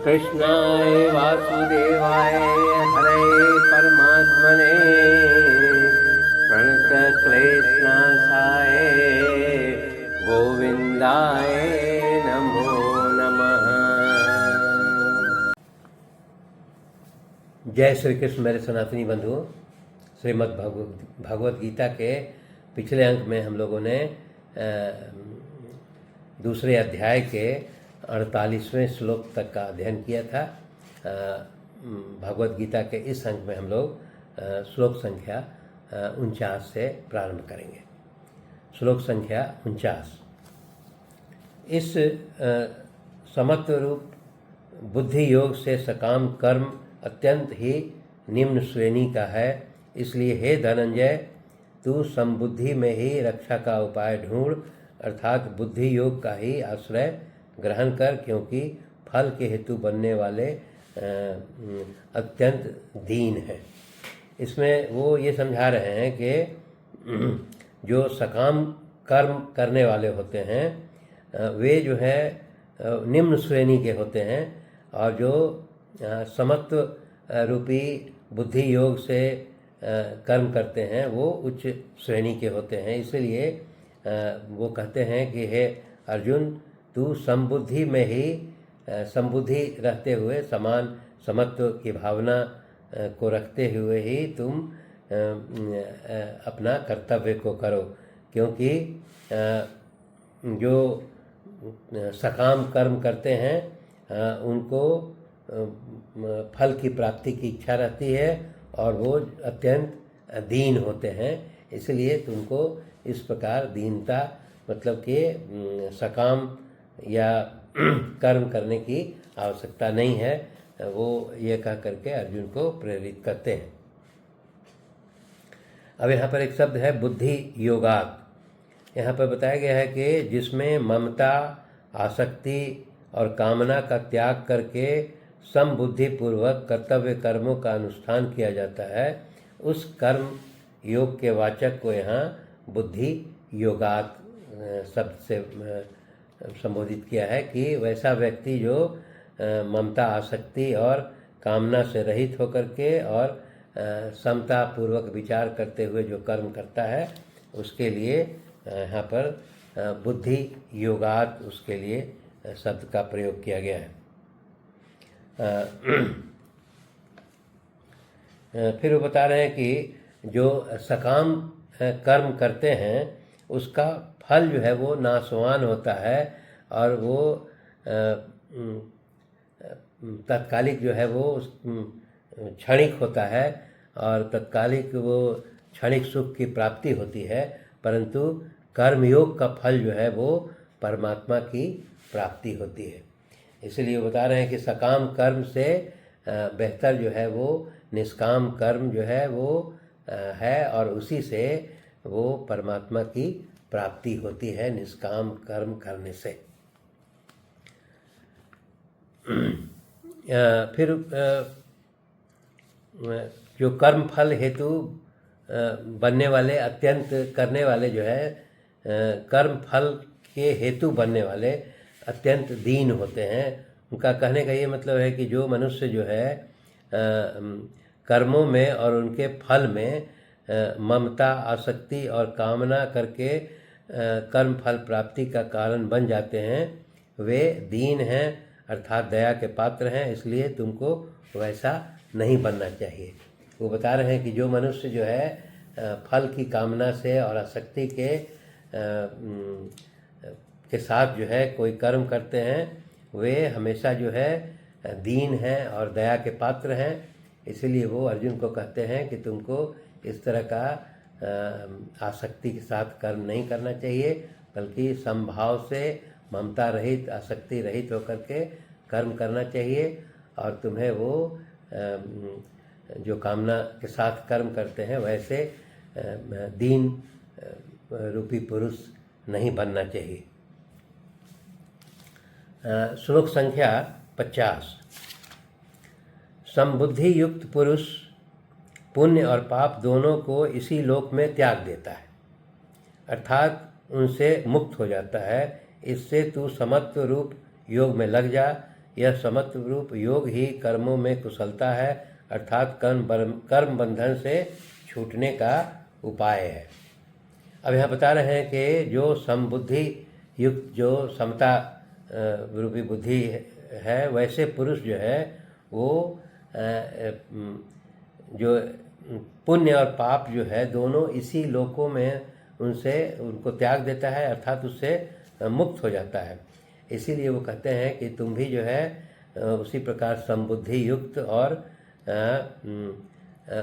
कृष्णाय वासुदेवाय हरे परमात्मने प्रणतक्लेशनाशाय गोविंदाय नमो नमः। जय श्री कृष्ण मेरे सनातनी बंधुओं। श्रीमद् भगवत गीता के पिछले अंक में हम लोगों ने दूसरे अध्याय के 48वें श्लोक तक का अध्ययन किया था। भगवत गीता के इस अंक में हम लोग श्लोक संख्या 49 से प्रारंभ करेंगे। श्लोक संख्या 49। इस समत्व रूप बुद्धि योग से सकाम कर्म अत्यंत ही निम्न श्रेणी का है। इसलिए हे धनंजय, तू समबुद्धि में ही रक्षा का उपाय ढूंढ, अर्थात बुद्धि योग का ही आश्रय ग्रहण कर, क्योंकि फल के हेतु बनने वाले अत्यंत दीन है। इसमें वो ये समझा रहे हैं कि जो सकाम कर्म करने वाले होते हैं वे जो है निम्न श्रेणी के होते हैं, और जो समत्व रूपी बुद्धि योग से कर्म करते हैं वो उच्च श्रेणी के होते हैं। इसलिए वो कहते हैं कि हे अर्जुन, तू समबुद्धि में ही समबुद्धि रहते हुए समान समत्व की भावना को रखते हुए ही तुम अपना कर्तव्य को करो, क्योंकि जो सकाम कर्म करते हैं उनको फल की प्राप्ति की इच्छा रहती है और वो अत्यंत दीन होते हैं। इसलिए तुमको इस प्रकार दीनता मतलब कि सकाम या कर्म करने की आवश्यकता नहीं है, वो ये कह करके अर्जुन को प्रेरित करते हैं। अब यहाँ पर एक शब्द है बुद्धि योगात। यहाँ पर बताया गया है कि जिसमें ममता, आसक्ति और कामना का त्याग करके समबुद्धि पूर्वक कर्तव्य कर्मों का अनुष्ठान किया जाता है, उस कर्म योग के वाचक को यहाँ बुद्धि योगात शब्द से संबोधित किया है कि वैसा व्यक्ति जो ममता, आसक्ति और कामना से रहित होकर के और समता पूर्वक विचार करते हुए जो कर्म करता है, उसके लिए यहाँ पर बुद्धि योगात उसके लिए शब्द का प्रयोग किया गया है। फिर वो बता रहे हैं कि जो सकाम कर्म करते हैं उसका फल जो है वो नाशवान होता है और वो तत्कालिक जो है वो क्षणिक होता है और तत्कालिक वो क्षणिक सुख की प्राप्ति होती है, परंतु कर्मयोग का फल जो है वो परमात्मा की प्राप्ति होती है। इसलिए बता रहे हैं कि सकाम कर्म से बेहतर जो है वो निष्काम कर्म जो है वो है, और उसी से वो परमात्मा की प्राप्ति होती है निष्काम कर्म करने से। फिर जो कर्म फल हेतु बनने वाले अत्यंत करने वाले जो है कर्म फल के हेतु बनने वाले अत्यंत दीन होते हैं। उनका कहने का ये मतलब है कि जो मनुष्य जो है कर्मों में और उनके फल में ममता, आसक्ति और कामना करके कर्म फल प्राप्ति का कारण बन जाते हैं, वे दीन हैं अर्थात दया के पात्र हैं। इसलिए तुमको वैसा नहीं बनना चाहिए। वो बता रहे हैं कि जो मनुष्य जो है फल की कामना से और आसक्ति के साथ जो है कोई कर्म करते हैं, वे हमेशा जो है दीन हैं और दया के पात्र हैं। इसलिए वो अर्जुन को कहते हैं कि तुमको इस तरह का आसक्ति के साथ कर्म नहीं करना चाहिए, बल्कि समभाव से ममता रहित, आसक्ति रहित होकर के कर्म करना चाहिए। और तुम्हें वो जो कामना के साथ कर्म करते हैं वैसे दीन रूपी पुरुष नहीं बनना चाहिए। श्लोक संख्या 50। समबुद्धि युक्त पुरुष पुण्य और पाप दोनों को इसी लोक में त्याग देता है, अर्थात उनसे मुक्त हो जाता है। इससे तू समत्व रूप योग में लग जा। यह समत्व रूप योग ही कर्मों में कुशलता है, अर्थात कर्म बंधन से छूटने का उपाय है। अब यहाँ बता रहे हैं कि जो समबुद्धि युक्त, जो समता रूपी बुद्धि है, वैसे पुरुष जो है वो जो पुण्य और पाप जो है दोनों इसी लोकों में उनको त्याग देता है, अर्थात उससे मुक्त हो जाता है। इसीलिए वो कहते हैं कि तुम भी जो है उसी प्रकार समबुद्धि युक्त और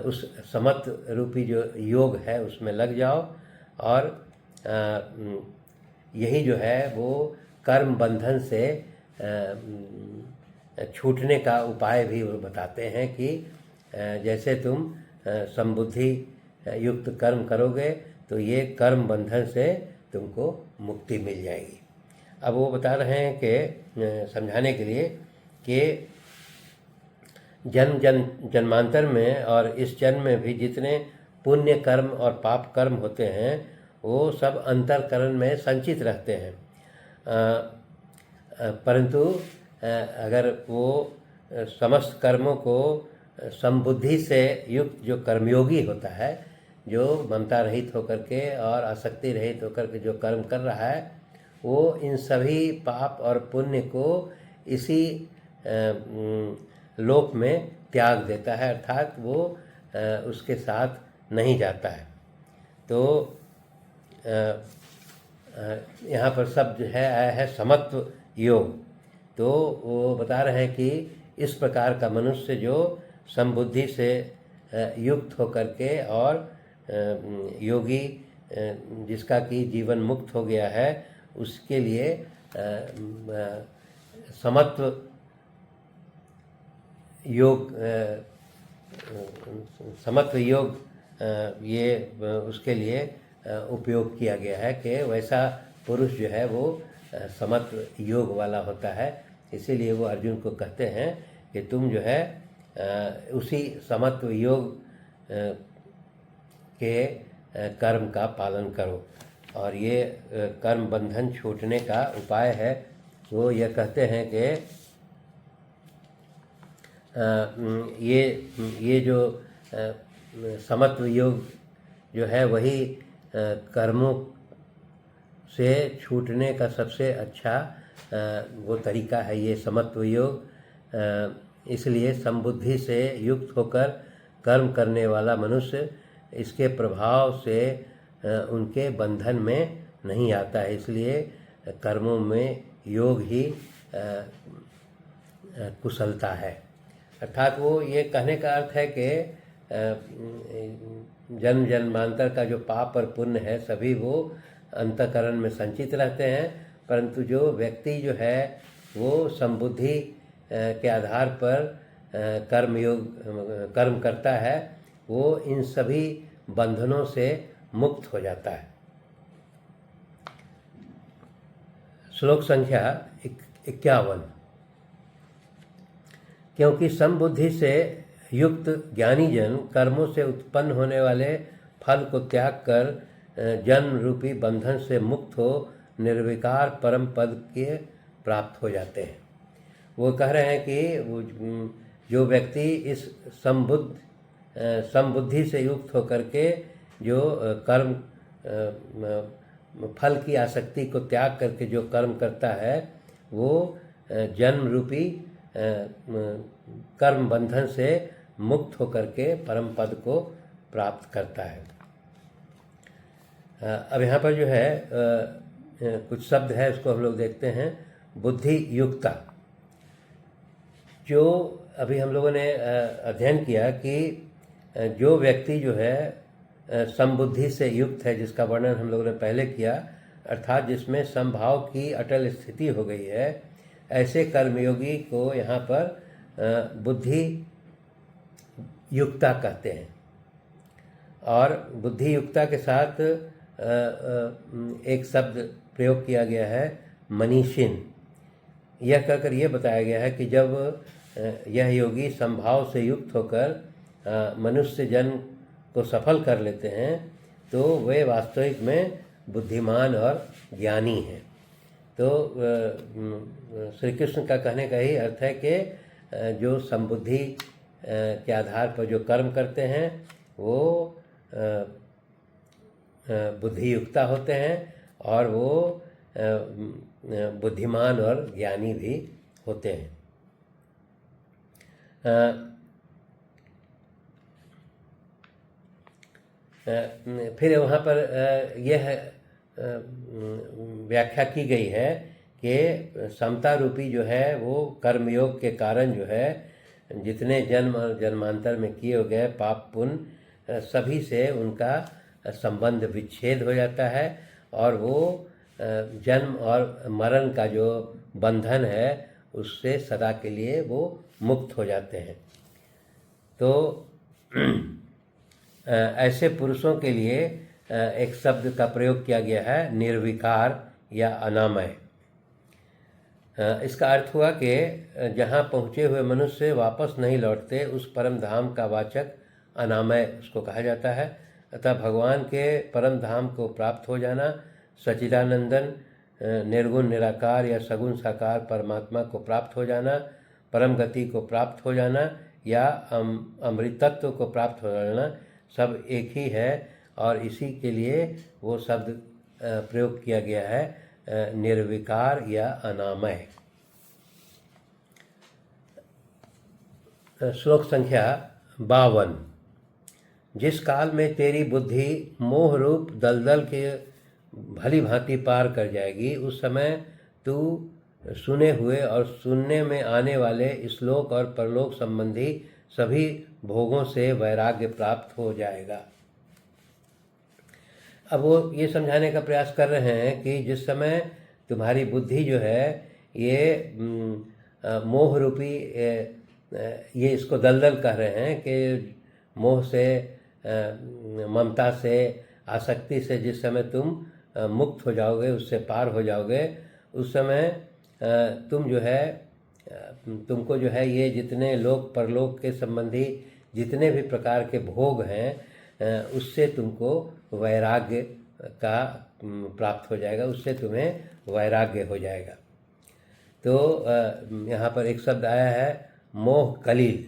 उस समत्व रूपी जो योग है उसमें लग जाओ, और यही जो है वो कर्म बंधन से छूटने का उपाय भी वो बताते हैं कि जैसे तुम समबुद्धि युक्त कर्म करोगे तो ये कर्म बंधन से तुमको मुक्ति मिल जाएगी। अब वो बता रहे हैं कि समझाने के लिए कि जन्मांतर में और इस जन्म में भी जितने पुण्य कर्म और पाप कर्म होते हैं वो सब अंतःकरण में संचित रहते हैं, परंतु अगर वो समस्त कर्मों को समबुद्धि से युक्त जो कर्मयोगी होता है, जो ममता रहित होकर के और आसक्ति रहित होकर के जो कर्म कर रहा है, वो इन सभी पाप और पुण्य को इसी लोक में त्याग देता है, अर्थात वो उसके साथ नहीं जाता है। तो यहाँ पर शब्द है आया है समत्व योग। तो वो बता रहे हैं कि इस प्रकार का मनुष्य जो समबुद्धि से युक्त होकर के और योगी जिसका कि जीवन मुक्त हो गया है, उसके लिए समत्व योग ये उसके लिए उपयोग किया गया है कि वैसा पुरुष जो है वो समत्व योग वाला होता है। इसीलिए वो अर्जुन को कहते हैं कि तुम जो है उसी समत्व योग के कर्म का पालन करो, और ये कर्म बंधन छूटने का उपाय है। वो ये कहते हैं कि ये जो समत्व योग जो है वही कर्मों से छूटने का सबसे अच्छा वो तरीका है, ये समत्व योग। इसलिए समबुद्धि से युक्त होकर कर्म करने वाला मनुष्य इसके प्रभाव से उनके बंधन में नहीं आता है। इसलिए कर्मों में योग ही कुशलता है। अर्थात वो ये कहने का अर्थ है कि जन्म जन्मांतर का जो पाप और पुण्य है सभी वो अंतःकरण में संचित रहते हैं, परंतु जो व्यक्ति जो है वो समबुद्धि के आधार पर कर्म करता है, वो इन सभी बंधनों से मुक्त हो जाता है। श्लोक संख्या 51। क्योंकि समबुद्धि से युक्त ज्ञानी जन कर्मों से उत्पन्न होने वाले फल को त्याग कर जन्म रूपी बंधन से मुक्त हो निर्विकार परम पद के प्राप्त हो जाते हैं। वो कह रहे हैं कि वो जो व्यक्ति इस समबुद्धि से युक्त होकर के जो कर्म फल की आसक्ति को त्याग करके जो कर्म करता है, वो जन्म रूपी कर्म बंधन से मुक्त होकर के परम पद को प्राप्त करता है। अब यहाँ पर जो है कुछ शब्द है, उसको हम लोग देखते हैं। बुद्धि युक्ता, जो अभी हम लोगों ने अध्ययन किया कि जो व्यक्ति जो है समबुद्धि से युक्त है, जिसका वर्णन हम लोगों ने पहले किया, अर्थात जिसमें समभाव की अटल स्थिति हो गई है, ऐसे कर्मयोगी को यहाँ पर बुद्धि युक्ता कहते हैं। और बुद्धि युक्ता के साथ एक शब्द प्रयोग किया गया है मनीषिन। यह कहकर यह बताया गया है कि जब यह योगी समभाव से युक्त होकर मनुष्य जन्म को सफल कर लेते हैं तो वे वास्तविक में बुद्धिमान और ज्ञानी हैं। तो श्री कृष्ण का कहने का ही अर्थ है कि जो समबुद्धि के आधार पर जो कर्म करते हैं वो बुद्धियुक्ता होते हैं और वो बुद्धिमान और ज्ञानी भी होते हैं। फिर वहाँ पर यह व्याख्या की गई है कि समता रूपी जो है वो कर्मयोग के कारण जो है जितने जन्म और जन्मांतर में किए गए पाप पुण्य सभी से उनका संबंध विच्छेद हो जाता है और वो जन्म और मरण का जो बंधन है उससे सदा के लिए वो मुक्त हो जाते हैं। तो ऐसे पुरुषों के लिए एक शब्द का प्रयोग किया गया है, निर्विकार या अनामय। इसका अर्थ हुआ कि जहाँ पहुँचे हुए मनुष्य वापस नहीं लौटते उस परम धाम का वाचक अनामय उसको कहा जाता है। अतः भगवान के परम धाम को प्राप्त हो जाना, सच्चिदानंदन निर्गुण निराकार या सगुण साकार परमात्मा को प्राप्त हो जाना, परम गति को प्राप्त हो जाना या अमृतत्व को प्राप्त हो जाना सब एक ही है और इसी के लिए वो शब्द प्रयोग किया गया है निर्विकार या अनामय। श्लोक संख्या 52। जिस काल में तेरी बुद्धि मोह रूप दलदल के भली भांति पार कर जाएगी उस समय तू सुने हुए और सुनने में आने वाले श्लोक और परलोक संबंधी सभी भोगों से वैराग्य प्राप्त हो जाएगा। अब वो ये समझाने का प्रयास कर रहे हैं कि जिस समय तुम्हारी बुद्धि जो है ये मोह रूपी ये इसको दलदल कह रहे हैं कि मोह से ममता से आसक्ति से जिस समय तुम मुक्त हो जाओगे उससे पार हो जाओगे उस समय तुम जो है तुमको जो है ये जितने लोक परलोक के संबंधी जितने भी प्रकार के भोग हैं उससे तुमको वैराग्य का प्राप्त हो जाएगा, उससे तुम्हें वैराग्य हो जाएगा। तो यहाँ पर एक शब्द आया है मोह कलील।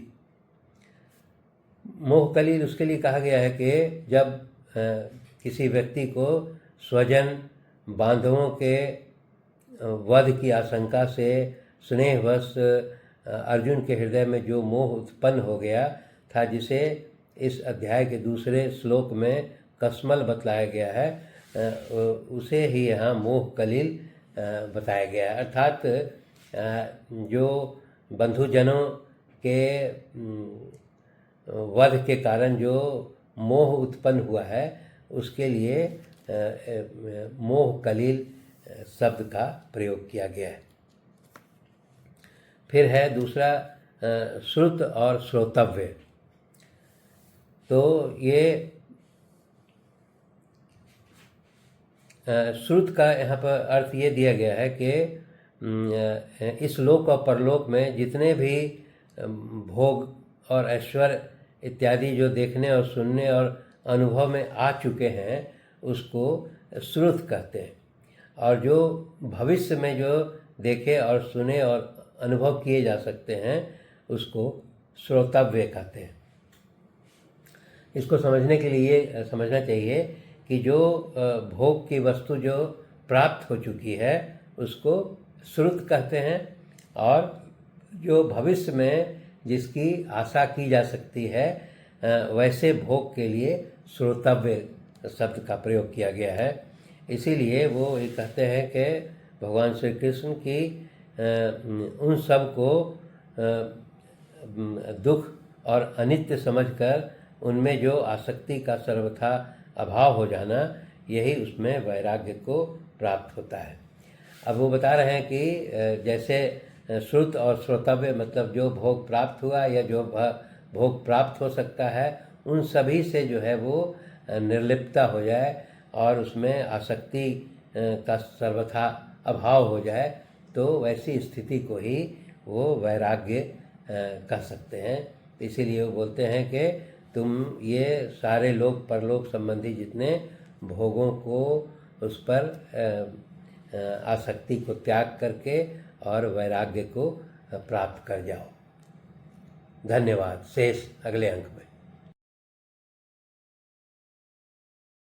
मोह कलील उसके लिए कहा गया है कि जब किसी व्यक्ति को स्वजन बांधवों के वध की आशंका से स्नेहवश अर्जुन के हृदय में जो मोह उत्पन्न हो गया था, जिसे इस अध्याय के दूसरे श्लोक में कस्मल बतलाया गया है, उसे ही यहाँ मोह कलील बताया गया है। अर्थात जो बंधुजनों के वध के कारण जो मोह उत्पन्न हुआ है उसके लिए मोह कलील शब्द का प्रयोग किया गया है। फिर है दूसरा श्रुत और श्रोतव्य। तो ये श्रुत का यहाँ पर अर्थ ये दिया गया है कि इस लोक और परलोक में जितने भी भोग और ऐश्वर्य इत्यादि जो देखने और सुनने और अनुभव में आ चुके हैं उसको श्रुत कहते हैं, और जो भविष्य में जो देखे और सुने और अनुभव किए जा सकते हैं उसको श्रोतव्य कहते हैं। इसको समझने के लिए समझना चाहिए कि जो भोग की वस्तु जो प्राप्त हो चुकी है उसको श्रुत कहते हैं, और जो भविष्य में जिसकी आशा की जा सकती है वैसे भोग के लिए श्रोतव्य शब्द का प्रयोग किया गया है। इसीलिए वो ये कहते हैं कि भगवान श्री कृष्ण की उन सब को दुख और अनित्य समझकर उनमें जो आसक्ति का सर्वथा अभाव हो जाना, यही उसमें वैराग्य को प्राप्त होता है। अब वो बता रहे हैं कि जैसे श्रुत और श्रोतव्य मतलब जो भोग प्राप्त हुआ या जो भोग प्राप्त हो सकता है उन सभी से जो है वो निर्लिप्तता हो जाए और उसमें आसक्ति का सर्वथा अभाव हो जाए, तो वैसी स्थिति को ही वो वैराग्य कह सकते हैं। इसीलिए वो बोलते हैं कि तुम ये सारे लोक परलोक संबंधी जितने भोगों को उस पर आसक्ति को त्याग करके और वैराग्य को प्राप्त कर जाओ। धन्यवाद। शेष अगले अंक में।